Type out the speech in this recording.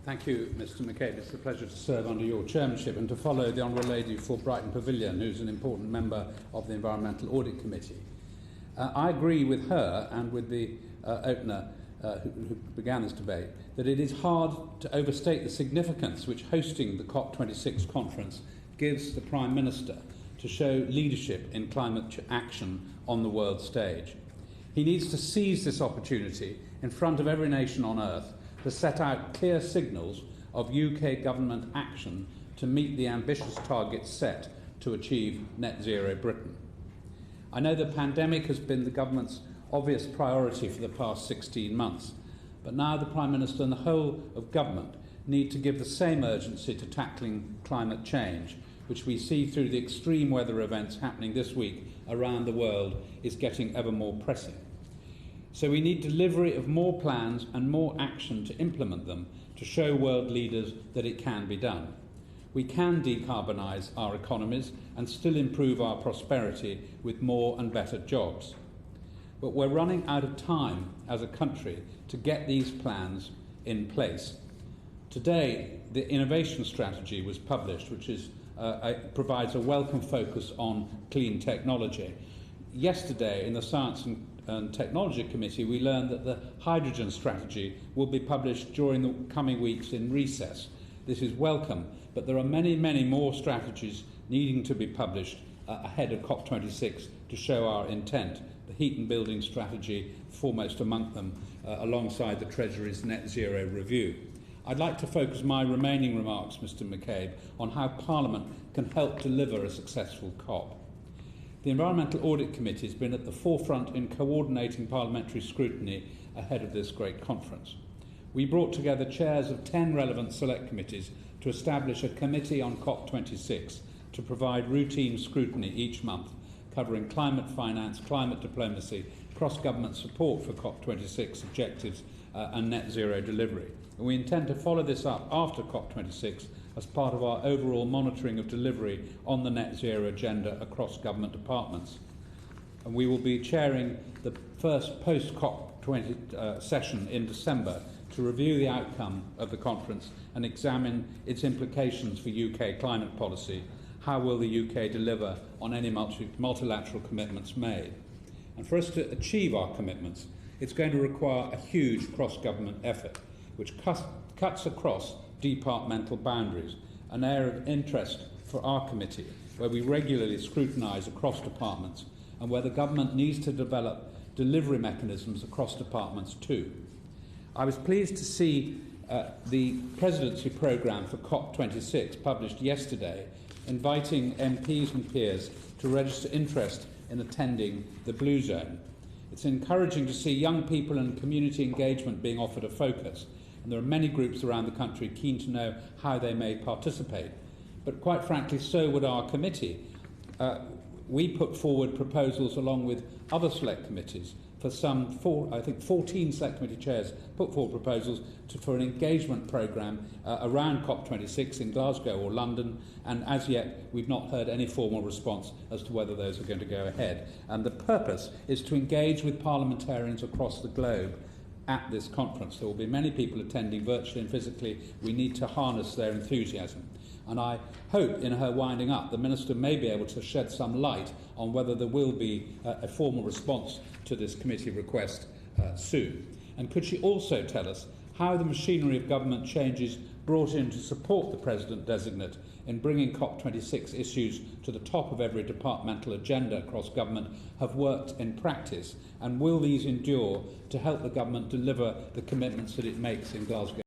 Thank you, Mr McCabe. It's a pleasure to serve under your chairmanship and to follow the Honourable Lady for Brighton Pavilion, who's an important member of the Environmental Audit Committee. I agree with her and with the opener who began this debate that it is hard to overstate the significance which hosting the COP26 conference gives the Prime Minister to show leadership in climate action on the world stage. He needs to seize this opportunity in front of every nation on earth to set out clear signals of UK government action to meet the ambitious targets set to achieve net zero Britain. I know the pandemic has been the government's obvious priority for the past 16 months, but now the Prime Minister and the whole of government need to give the same urgency to tackling climate change, which we see through the extreme weather events happening this week around the world is getting ever more pressing. So we need delivery of more plans and more action to implement them to show world leaders that it can be done. We can decarbonise our economies and still improve our prosperity with more and better jobs. But we're running out of time as a country to get these plans in place. Today, the innovation strategy was published, which provides a welcome focus on clean technology. Yesterday, in the Science and Technology Committee, we learned that the hydrogen strategy will be published during the coming weeks in recess. This is welcome, but there are many, many more strategies needing to be published ahead of COP26 to show our intent. The heat and building strategy, foremost among them, alongside the Treasury's net zero review. I'd like to focus my remaining remarks, Mr McCabe, on how Parliament can help deliver a successful COP. The Environmental Audit Committee has been at the forefront in coordinating parliamentary scrutiny ahead of this great conference. We brought together chairs of 10 relevant select committees to establish a committee on COP26 to provide routine scrutiny each month, covering climate finance, climate diplomacy, cross-government support for COP26 objectives and net zero delivery. And we intend to follow this up after COP26 as part of our overall monitoring of delivery on the net zero agenda across government departments. And we will be chairing the first post-COP20 session in December to review the outcome of the conference and examine its implications for UK climate policy. How will the UK deliver on any multilateral commitments made? And for us to achieve our commitments, it's going to require a huge cross-government effort, which cuts across departmental boundaries, an area of interest for our committee, where we regularly scrutinise across departments and where the government needs to develop delivery mechanisms across departments too. I was pleased to see the presidency programme for COP26 published yesterday, inviting MPs and peers to register interest in attending the Blue Zone. It's encouraging to see young people and community engagement being offered a focus, and there are many groups around the country keen to know how they may participate. But quite frankly, so would our committee. We put forward proposals along with other select committees for 14 select committee chairs put forward proposals for an engagement programme around COP26 in Glasgow or London, and as yet we've not heard any formal response as to whether those are going to go ahead. And the purpose is to engage with parliamentarians across the globe at this conference. There will be many people attending virtually and physically. We need to harness their enthusiasm. And I hope in her winding up, the Minister may be able to shed some light on whether there will be a formal response to this committee request soon. And could she also tell us how the machinery of government changes brought in to support the President-designate in bringing COP26 issues to the top of every departmental agenda across government have worked in practice, and will these endure to help the government deliver the commitments that it makes in Glasgow?